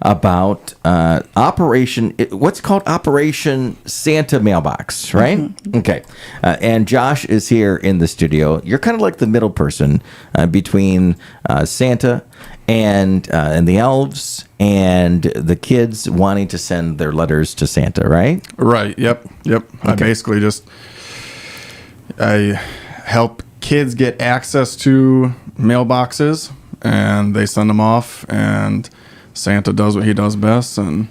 about what's called Operation Santa Mailbox, right? Mm-hmm. Okay. And Josh is here in the studio. You're kind of like the middle person between Santa and the elves and the kids wanting to send their letters to Santa, right? Right. Yep. Okay. I basically I help kids get access to mailboxes, and they send them off, and Santa does what he does best and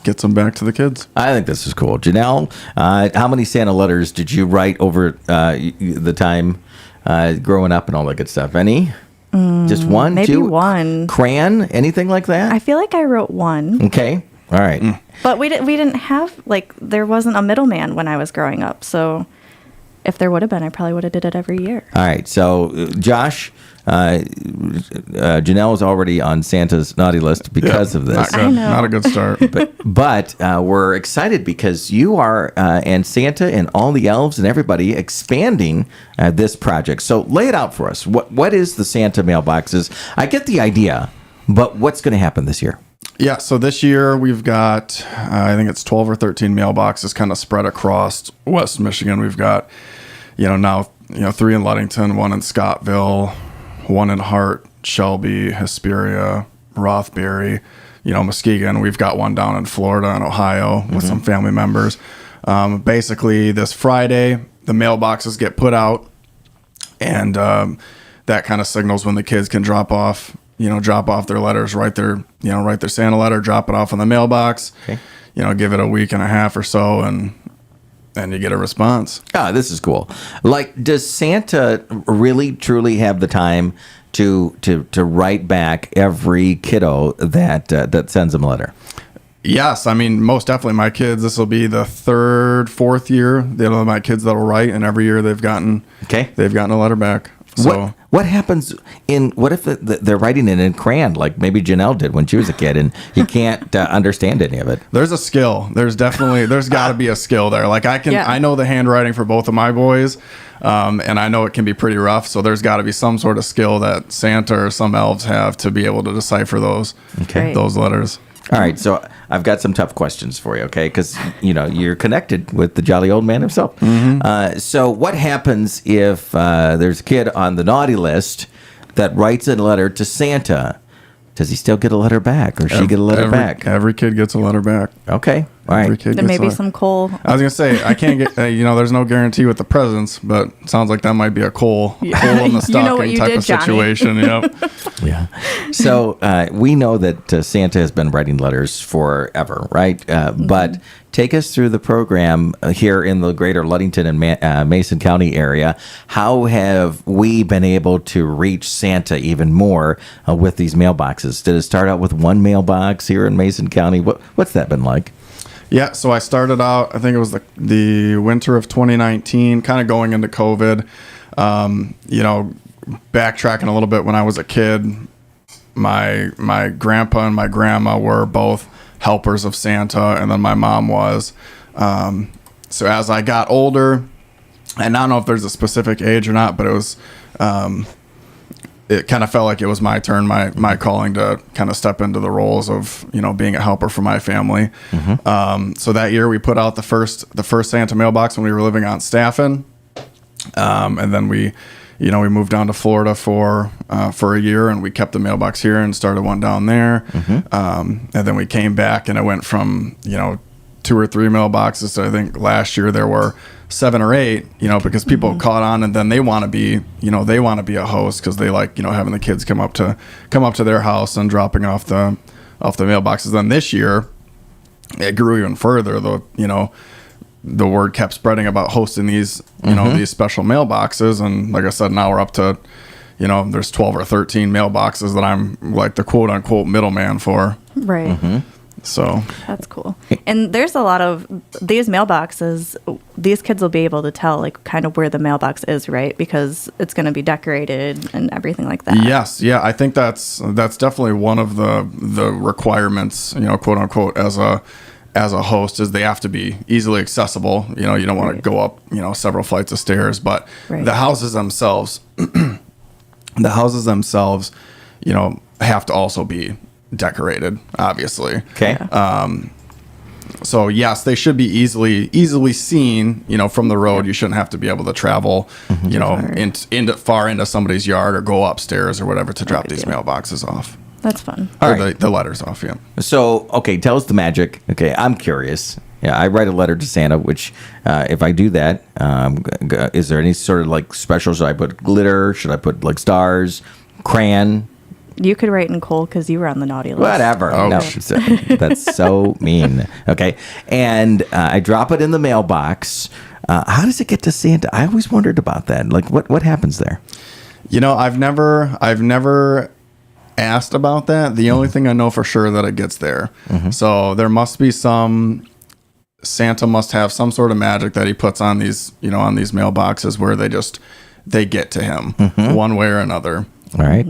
gets them back to the kids. I think this is cool. Janelle, how many Santa letters did you write over the time growing up and all that good stuff? Any? Just one? Maybe two? One. Crayon? Anything like that? I feel like I wrote one. Okay. All right. But we didn't have, there wasn't a middleman when I was growing up. So if there would have been, I probably would have did it every year. All right. So, Josh, Janelle is already on Santa's naughty list because of this. Not good. I know. Not a good start. But we're excited because you are, and Santa and all the elves and everybody expanding this project. So lay it out for us. What is the Santa mailboxes? I get the idea, but what's going to happen this year? Yeah, so this year we've got, I think it's 12 or 13 mailboxes kind of spread across West Michigan. We've got, now 3 in Ludington, 1 in Scottville, 1 in Hart, Shelby, Hesperia, Rothbury, Muskegon. We've got 1 down in Florida and Ohio with some family members. Basically, this Friday, the mailboxes get put out, and that kind of signals when the kids can drop off their letters, write their Santa letter, drop it off in the mailbox, give it a week and a half or so, and you get a response. Ah, this is cool. Does Santa really truly have the time to write back every kiddo that sends him a letter? Yes, I mean, most definitely. My kids, this will be the 3rd, 4th year. They'll have my kids that'll write, and every year they've gotten a letter back. So what happens what if they're writing it in crayon, like maybe Janelle did when she was a kid, and you can't understand any of it? There's a skill. There's got to be a skill there. I know the handwriting for both of my boys, and I know it can be pretty rough. So there's got to be some sort of skill that Santa or some elves have to be able to decipher those letters. All right, so I've got some tough questions for you, okay? Because, you're connected with the jolly old man himself. Mm-hmm. So what happens if there's a kid on the naughty list that writes a letter to Santa? Does he still get a letter back, or she get a letter back? Every kid gets a letter back. Okay, all right. There may be some coal. I was going to say, I can't get, there's no guarantee with the presents, but it sounds like that might be a coal in the stocking type of situation. Yep. Yeah. So we know that Santa has been writing letters forever, right? But take us through the program here in the greater Ludington and Mason County area. How have we been able to reach Santa even more with these mailboxes? Did it start out with 1 mailbox here in Mason County? What's that been like? Yeah, so I started out, I think it was the winter of 2019, kind of going into COVID. Backtracking a little bit, when I was a kid, my grandpa and my grandma were both helpers of Santa, and then my mom was. So as I got older, and I don't know if there's a specific age or not, but it was, it kind of felt like it was my turn, my calling to kind of step into the roles of, being a helper for my family. Mm-hmm. So that year we put out the first Santa mailbox when we were living on Staffen. And then we moved down to Florida for a year, and we kept the mailbox here and started one down there. Mm-hmm. And then we came back, and it went from, 2 or 3 mailboxes to, I think last year there were 7 or 8, because people mm-hmm. caught on, and then they want to be a host, because they like, having the kids come up to their house and dropping off the mailboxes. Then this year it grew even further. The word kept spreading about hosting these, mm-hmm. these special mailboxes. And like I said, now we're up to, there's 12 or 13 mailboxes that I'm like the quote unquote middleman for. Right. Mm-hmm. So that's cool. And there's a lot of these mailboxes. These kids will be able to tell like kind of where the mailbox is, right? Because it's going to be decorated and everything like that. Yes. Yeah. I think that's definitely one of the requirements, quote unquote, as a host, is they have to be easily accessible. You don't want to go up, several flights of stairs, but the houses themselves, have to also be, decorated, obviously. Okay. So yes, they should be easily seen, from the road. You shouldn't have to be able to travel, far into somebody's yard or go upstairs or whatever to drop these mailboxes off. That's fun. All Or right. the letters off, yeah. So, okay, tell us the magic. Okay, I'm curious. Yeah, I write a letter to Santa, which if I do that, is there any sort of like special? Should I put glitter? Should I put like stars, crayon? You could write in coal because you were on the naughty list. Whatever. Oh, No, shit. that's so mean. Okay, and I drop it in the mailbox. How does it get to Santa? I always wondered about that. Like, what happens there? I've never asked about that. The only thing I know for sure that it gets there. So there must be Santa must have some sort of magic that he puts on these, on these mailboxes where they get to him one way or another. All right.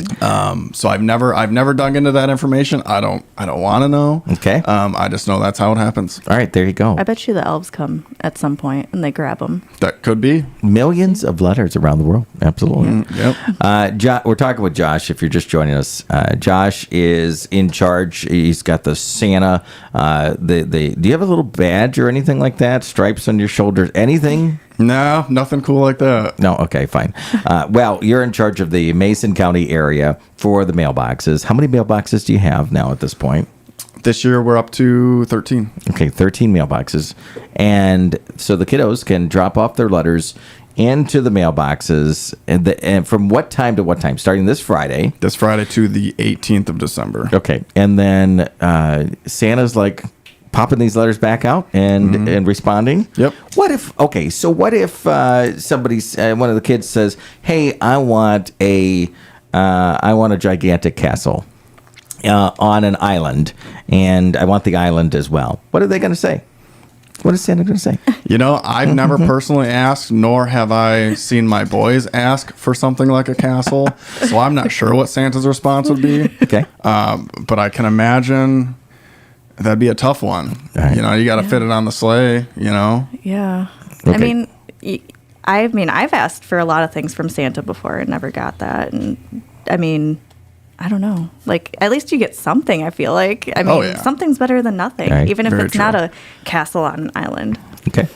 So I've never dug into that information. I don't want to know. Okay. I just know that's how it happens. All right. There you go. I bet you the elves come at some point and they grab them. That could be. Millions of letters around the world. Absolutely. Yep. We're talking with Josh. If you're just joining us, Josh is in charge. He's got the Santa. Do you have a little badge or anything like that? Stripes on your shoulders? Anything? No, nothing cool like that. No. Okay. Fine. Well, you're in charge of the Mason County area for the mailboxes. How many mailboxes do you have now at this point? This year we're up to 13. Okay, 13 mailboxes. And so the kiddos can drop off their letters into the mailboxes. And from what time to what time? Starting this Friday. This Friday to the 18th of December. Okay. And then Santa's like popping these letters back out and responding. Yep. What if somebody's one of the kids says, "Hey, I want a gigantic castle on an island, and I want the island as well." What are they going to say? What is Santa going to say? I've never personally asked, nor have I seen my boys ask for something like a castle. So I'm not sure what Santa's response would be. Okay. But I can imagine that'd be a tough one. Right. You got to fit it on the sleigh, Yeah. Okay. I've asked for a lot of things from Santa before and never got that. And I don't know. Like, at least you get something, I feel like. Something's better than nothing, Right. even if Very it's not true. a castle on an island. Okay.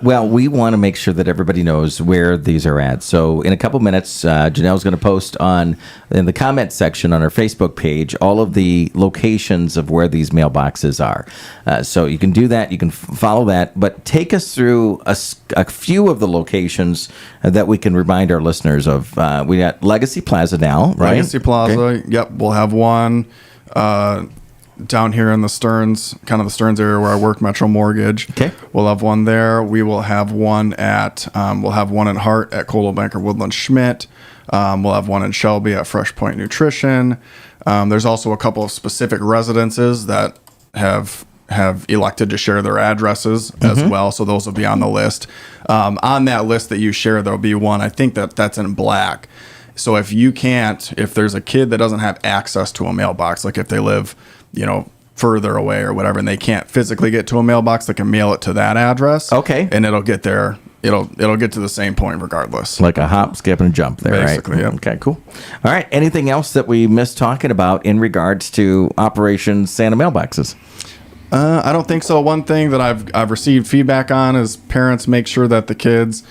Well, we want to make sure that everybody knows where these are at. So in a couple minutes, Janelle's going to post in the comment section on our Facebook page all of the locations of where these mailboxes are. So you can do that. You can follow that. But take us through a few of the locations that we can remind our listeners of. We got Legacy Plaza now, right? Legacy Plaza. Okay. Yep. We'll have one down here in the Stearns area where I work, Metro Mortgage. Okay. We'll have one there. We will have one we'll have one in Hart at Coldwell Banker Woodland Schmidt. We'll have one in Shelby at Fresh Point Nutrition. There's also a couple of specific residences that have elected to share their addresses as well. So those will be on the list. On that list that you share, there'll be one, I think that's in black. So if there's a kid that doesn't have access to a mailbox, like if they live, further away or whatever, and they can't physically get to a mailbox, they can mail it to that address. Okay. And it'll get there. It'll get to the same point regardless. Like a hop, skip, and a jump there, Basically, right? yep. Okay, cool. All right. Anything else that we missed talking about in regards to Operation Santa Mailboxes? I don't think so. One thing that I've received feedback on is parents make sure that the kids,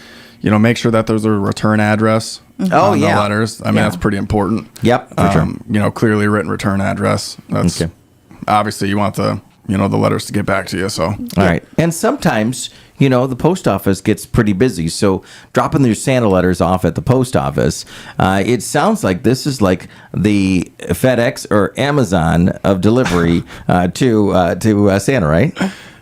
make sure that there's a return address on the letters. That's pretty important. Yep, for sure. Clearly written return address. That's Okay. Obviously you want the letters to get back to you. So All right. And sometimes, the post office gets pretty busy. So dropping your Santa letters off at the post office, it sounds like this is like the FedEx or Amazon of delivery to Santa, right?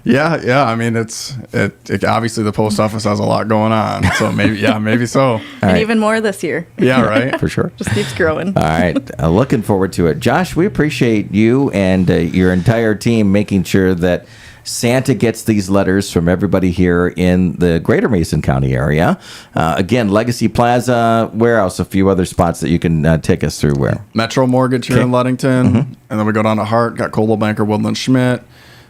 Yeah. It obviously the post office has a lot going on. So maybe so. And even more this year. Yeah, right. For sure. Just keeps growing. All right. Looking forward to it. Josh, we appreciate you and your entire team making sure that Santa gets these letters from everybody here in the greater Mason County area. Again, Legacy Plaza. Where else? A few other spots that you can take us through where? Metro Mortgage here in Ludington. And then we go down to Hart, got Coldwell Banker Woodland Schmidt.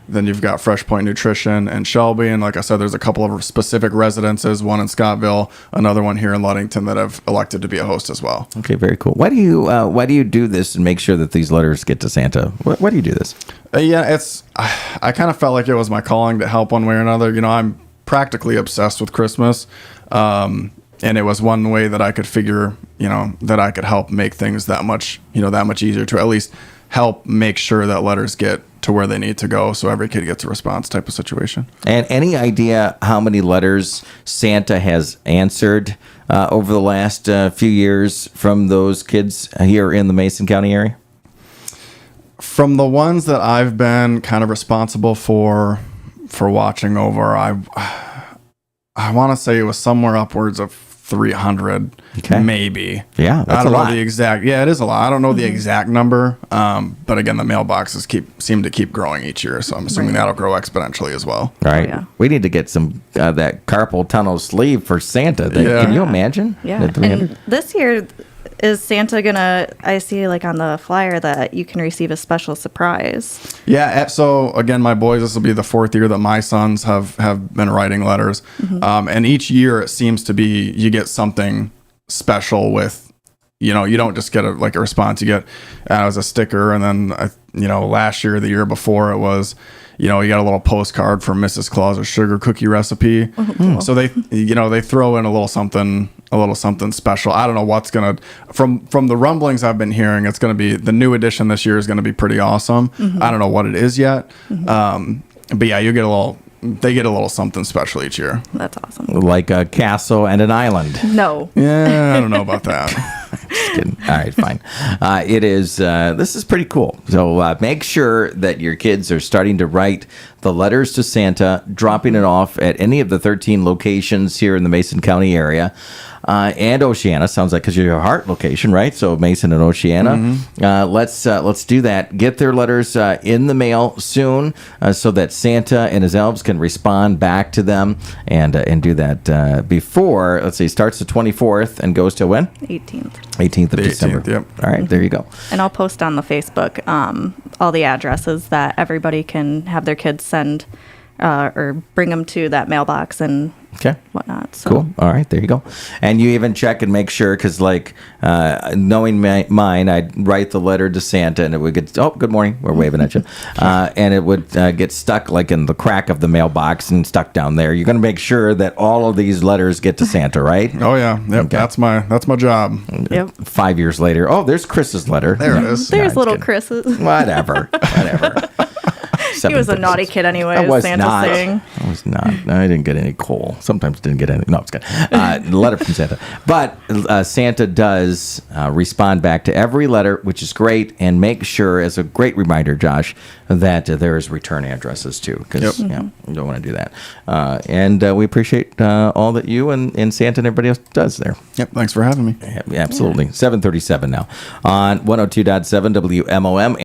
Then you've got Fresh Point Nutrition and Shelby. And like I said, there's a couple of specific residences, one in Scottville, another one here in Ludington that have elected to be a host as well. Okay, very cool. Why do you do this and make sure that these letters get to Santa? Why do you do this? I kind of felt like it was my calling to help one way or another. I'm practically obsessed with Christmas. And it was one way that I could figure, that I could help make things that much easier to at least help make sure that letters get to where they need to go so every kid gets a response type of situation. And any idea how many letters Santa has answered over the last few years from those kids here in the Mason County area? From the ones that I've been kind of responsible for watching over, I want to say it was somewhere upwards of 300, maybe. Yeah, that's I don't a know lot. the exact. Yeah, it is a lot. I don't know the exact number. But again, the mailboxes seem to keep growing each year, so I'm assuming that'll grow exponentially as well. Right. Oh, yeah. We need to get some that carpal tunnel sleeve for Santa. Yeah. Can you imagine? Yeah. And this year, is Santa gonna? I see like on the flyer that you can receive a special surprise. Yeah. So again, my boys, this will be the 4th year that my sons have been writing letters, and each year it seems to be you get something special with. You don't just get a response. You get as a sticker, and then last year, the year before, it was. You got a little postcard from Mrs. Claus's sugar cookie recipe. Cool. So they throw in a little something special. I don't know what's gonna from the rumblings I've been hearing. It's gonna be the new edition this year is gonna be pretty awesome. I don't know what it is yet, but yeah, they get a little something special each year. That's awesome. Like a castle and an island. No. Yeah, I don't know about that. Just kidding. All right, fine. It is. This is pretty cool. So make sure that your kids are starting to write the letters to Santa, dropping it off at any of the 13 locations here in the Mason County area. And Oceana, sounds like, because you're your heart location, right? So Mason and Oceana. Let's do that. Get their letters in the mail soon, so that Santa and his elves can respond back to them and do that before. Let's see, starts the 24th and goes till when? 18th. 18th of December. 18th, yep. All right, there you go. And I'll post on the Facebook all the addresses that everybody can have their kids send or bring them to that mailbox and Okay. whatnot. So. Cool. All right, there you go. And you even check and make sure, because knowing mine, I'd write the letter to Santa, and it would get, oh, good morning, we're waving at you, and it would get stuck like in the crack of the mailbox and stuck down there. You're going to make sure that all of these letters get to Santa, right? Oh yeah, yep. Okay. That's my job. Yep. 5 years later, oh, there's Chris's letter. There it is. There's it's little good. Chris's. Whatever. He was a 7:36. naughty kid anyway. I was Santa not. saying. I was not. I didn't get any coal. Sometimes didn't get any. No, it's good. Letter from Santa. But Santa does respond back to every letter, which is great. And make sure, as a great reminder, Josh, that there is return addresses too. Because you don't want to do that. And we appreciate all that you and Santa and everybody else does there. Yep. Thanks for having me. Yeah, absolutely. 7:37 now on 102.7 WMOM.